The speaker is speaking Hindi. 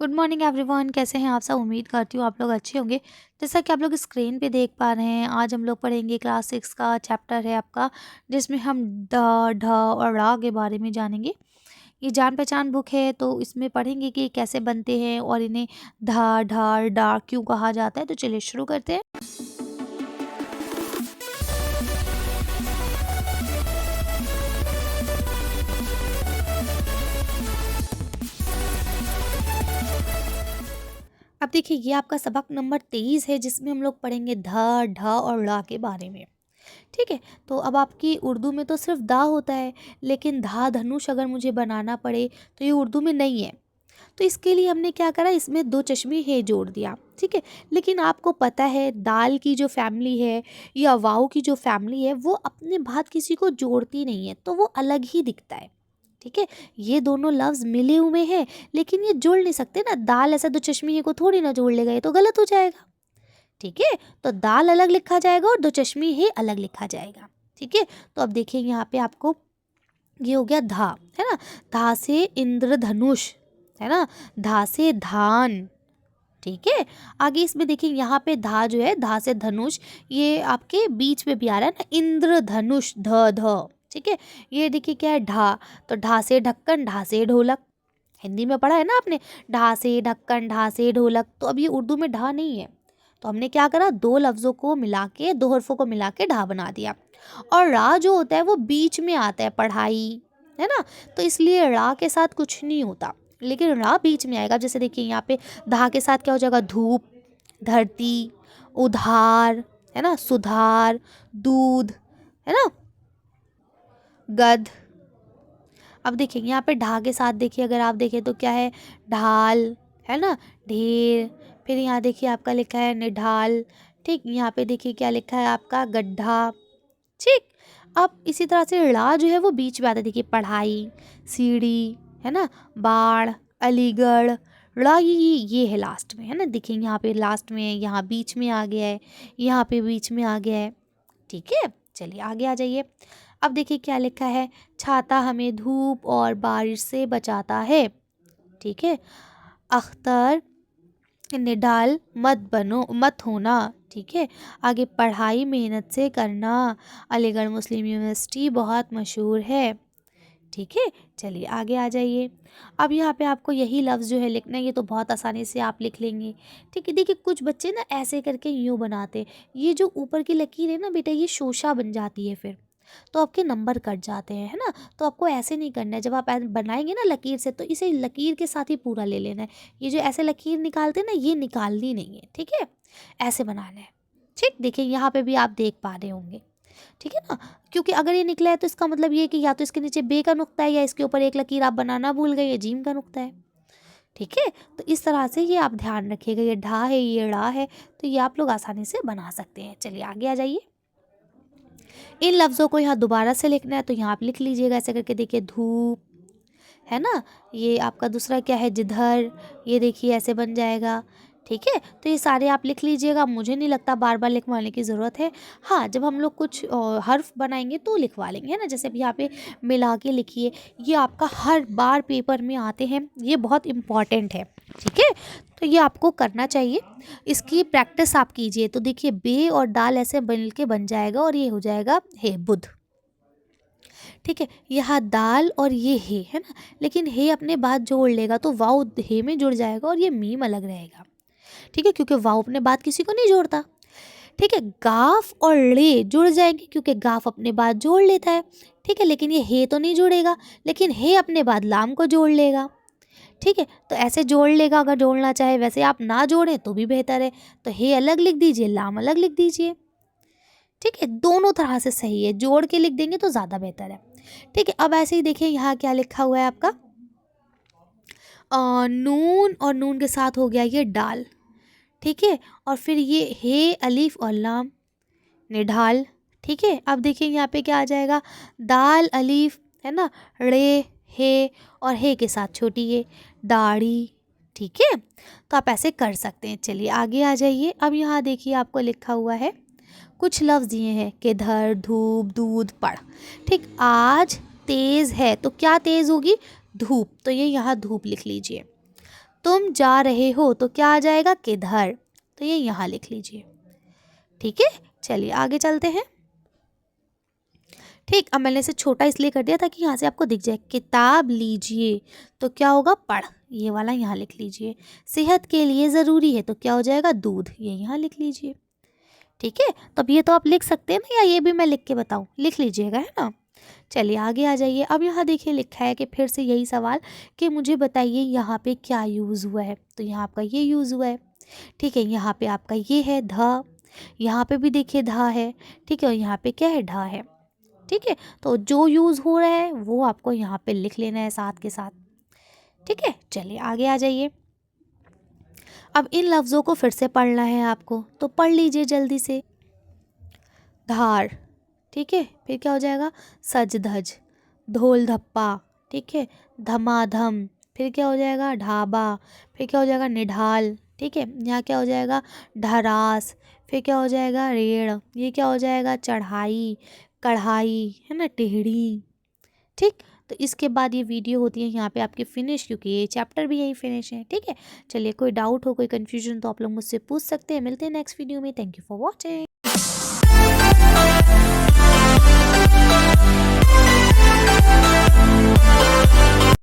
Good morning everyone. कैसे हैं आप सब? उम्मीद करती हूँ आप लोग अच्छे होंगे। जैसा कि आप लोग स्क्रीन पे देख पा रहे हैं, आज हम लोग पढ़ेंगे क्लास 6 का चैप्टर है आपका, जिसमें हम ड ढ और रा के बारे में जानेंगे। ये जान पहचान बुक है, तो इसमें पढ़ेंगे कि ये कैसे बनते हैं और इन्हें धा ढा डा क्यों कहा जाता है। तो चलिए शुरू करते हैं। अब देखिए, ये आपका सबक नंबर 23 है, जिसमें हम लोग पढ़ेंगे ध ढ और ड़ा के बारे में। ठीक है। तो अब आपकी उर्दू में तो सिर्फ दा होता है, लेकिन धा धनुष अगर मुझे बनाना पड़े तो ये उर्दू में नहीं है। तो इसके लिए हमने क्या करा, इसमें दो चश्मे हे जोड़ दिया। ठीक है। लेकिन आपको पता है, दाल की जो फैमिली है या वाव की जो फैमिली है, वो अपने बाद किसी को जोड़ती नहीं है, तो वो अलग ही दिखता है। ठीक है। ये दोनों लफ्ज मिले हुए हैं, लेकिन ये जोड़ नहीं सकते ना। दाल ऐसा दो चश्मे हे को थोड़ी ना जोड़ लेगा, ये तो गलत हो जाएगा। ठीक है। तो दाल अलग लिखा जाएगा और दो चश्मे हे अलग लिखा जाएगा। ठीक है। तो अब देखिए, यहाँ पे आपको ये हो गया धा, है ना। धा से इंद्रधनुष, है ना। धा से धान। ठीक है। आगे इसमें देखिए, यहाँ पे धा जो है, धा से धनुष, ये आपके बीच में भी आ रहा है ना, इंद्रधनुष ध ध। ठीक है। ये देखिए क्या है, ढा। तो ढा से ढक्कन, ढा से ढोलक। हिंदी में पढ़ा है ना आपने, ढा से ढक्कन, ढा से ढोलक। तो अब ये उर्दू में ढा नहीं है, तो हमने क्या करा, दो लफ्ज़ों को मिला के, दो हरफों को मिला के ढा बना दिया। और रा जो होता है वो बीच में आता है, पढ़ाई, है ना। तो इसलिए रा के साथ कुछ नहीं होता, लेकिन रा बीच में आएगा। जैसे देखिए, यहाँ पे धा के साथ क्या हो जाएगा, धूप, धरती, उधार, है ना, सुधार, दूध, है ना, गध। अब देखिए, यहाँ पे ढा के साथ देखिए, अगर आप देखें तो क्या है, ढाल, है ना, ढेर। फिर यहाँ देखिए आपका लिखा है निढाल। ठीक। यहाँ पे देखिए क्या लिखा है आपका, गड्ढा। ठीक। अब इसी तरह से ड़ा जो है वो बीच में आता है। देखिए, पढ़ाई, सीढ़ी, है ना, बाढ़, अलीगढ़। ड़ा ये है लास्ट में, है ना। देखिए, यहाँ पे लास्ट में है, यहाँ बीच में आ गया है, यहाँ पे बीच में आ गया है। ठीक है। चलिए आगे आ जाइए। अब देखिए क्या लिखा है, छाता हमें धूप और बारिश से बचाता है। ठीक है। अख्तर, निडाल मत बनो, मत होना। ठीक है। आगे पढ़ाई मेहनत से करना, अलीगढ़ मुस्लिम यूनिवर्सिटी बहुत मशहूर है। ठीक है। चलिए आगे आ जाइए। अब यहाँ पे आपको यही लफ्ज़ जो है लिखना है, ये तो बहुत आसानी से आप लिख लेंगे। ठीक है। देखिए, कुछ बच्चे ना ऐसे करके यूँ बनाते, ये जो ऊपर की लकीर है ना बेटा, ये शोशा बन जाती है, फिर तो आपके नंबर कट जाते हैं, है ना। तो आपको ऐसे नहीं करना है। जब आप बनाएंगे ना लकीर से, तो इसे लकीर के साथ ही पूरा ले लेना है। ये जो ऐसे लकीर निकालते हैं ना, ये निकालनी नहीं है। ठीक है। ऐसे बनाना है। ठीक। देखिए, यहाँ पे भी आप देख पा रहे होंगे। ठीक है ना। क्योंकि अगर ये निकला है, तो इसका मतलब ये है कि या तो इसके नीचे बे का नुक्ता है, या इसके ऊपर एक लकीर आप बनाना भूल गए, ये जीम का नुक्ता है। ठीक है। तो इस तरह से ये आप ध्यान रखिएगा, ये ढा है, ये ड़ा है, तो ये आप लोग आसानी से बना सकते हैं। चलिए आगे आ जाइए। इन लफ्ज़ों को यहाँ दोबारा से लिखना है, तो यहाँ आप लिख लीजिएगा ऐसे करके। देखिए, धूप, है ना। ये आपका दूसरा क्या है, जिधर। ये देखिए ऐसे बन जाएगा। ठीक है। तो ये सारे आप लिख लीजिएगा, मुझे नहीं लगता बार बार लिखवाने की ज़रूरत है। हाँ, जब हम लोग कुछ हर्फ बनाएंगे तो लिखवा लेंगे, है ना। जैसे भी यहाँ पे मिला के लिखिए, ये आपका हर बार पेपर में आते हैं, ये बहुत इम्पॉर्टेंट है। ठीक है। तो ये आपको करना चाहिए, इसकी प्रैक्टिस आप कीजिए। तो देखिए, बे और दाल ऐसे बन के बन जाएगा, और ये हो जाएगा हे, बुध। ठीक है। यहाँ दाल और ये हे, है ना। लेकिन हे अपने बाद जोड़ लेगा, तो वाव हे में जुड़ जाएगा, और ये मीम अलग रहेगा। ठीक है। क्योंकि वाव अपने बाद किसी को नहीं जोड़ता। ठीक है। गाफ और ले जुड़ जाएंगे, क्योंकि गाफ अपने बाद जोड़ लेता है। ठीक है। लेकिन ये हे तो नहीं जोड़ेगा, लेकिन हे अपने बाद लाम को जोड़ लेगा। ठीक है। तो ऐसे जोड़ लेगा अगर जोड़ना चाहे, वैसे आप ना जोड़ें तो भी बेहतर है। तो हे अलग लिख दीजिए, लाम अलग लिख दीजिए। ठीक है। दोनों तरह से सही है, जोड़ के लिख देंगे तो ज़्यादा बेहतर है। ठीक है। अब ऐसे ही देखिए, यहाँ क्या लिखा हुआ है आपका, नून, और नून के साथ हो गया ये डाल। ठीक है। और फिर ये हे, अलीफ और लाम, निढाल। ठीक है। अब देखिए, यहाँ पे क्या आ जाएगा, दाल, अलीफ, है ना, रे, हे, और हे के साथ छोटी ये, दाढ़ी। ठीक है। तो आप ऐसे कर सकते हैं। चलिए आगे आ जाइए। अब यहाँ देखिए, आपको लिखा हुआ है, कुछ लफ्ज़ ये हैं, किधर, धूप, दूध, पढ़। ठीक। आज तेज़ है, तो क्या तेज़ होगी, धूप। तो ये यहाँ धूप लिख लीजिए। तुम जा रहे हो तो क्या आ जाएगा, किधर, तो ये यहाँ लिख लीजिए। ठीक है, चलिए आगे चलते हैं। ठीक, अब मैंने इसे छोटा इसलिए कर दिया ताकि यहाँ से आपको दिख जाए। किताब लीजिए तो क्या होगा, पढ़, ये वाला यहाँ लिख लीजिए। सेहत के लिए ज़रूरी है तो क्या हो जाएगा, दूध, ये यहाँ लिख लीजिए। ठीक है, तो अब ये तो आप लिख सकते हैं ना, या ये भी मैं लिख के बताऊँ, लिख लीजिएगा, है ना। चलिए आगे आ जाइए। अब यहाँ देखिए लिखा है कि फिर से यही सवाल कि मुझे बताइए यहाँ पे क्या यूज़ हुआ है, तो यहाँ आपका ये यूज़ हुआ है। ठीक है, यहाँ पे आपका ये है ध, यहाँ पे भी देखिए धा है। ठीक है, और यहाँ पे क्या है, ढा है। ठीक है, तो जो यूज़ हो रहा है वो आपको यहाँ पे लिख लेना है साथ के साथ। ठीक है, चलिए आगे आ जाइए। अब इन लफ्ज़ों को फिर से पढ़ना है आपको, तो पढ़ लीजिए जल्दी से। धार, ठीक है, फिर क्या हो जाएगा, सज धज, ढोल धप्पा, ठीक है, धमाधम, फिर क्या हो जाएगा, ढाबा, फिर क्या हो जाएगा, निढाल, ठीक है, यहाँ क्या हो जाएगा, ढरास, फिर क्या हो जाएगा, रेड़, ये क्या हो जाएगा, चढ़ाई, कढ़ाई, है ना, टेढ़ी। ठीक, तो इसके बाद ये वीडियो होती है यहाँ पे आपकी फिनिश, क्योंकि ये चैप्टर भी यही फिनिश है। ठीक है, चलिए कोई डाउट हो, कोई कन्फ्यूजन तो आप लोग मुझसे पूछ सकते हैं। मिलते हैं नेक्स्ट वीडियो में। Thank you for watching.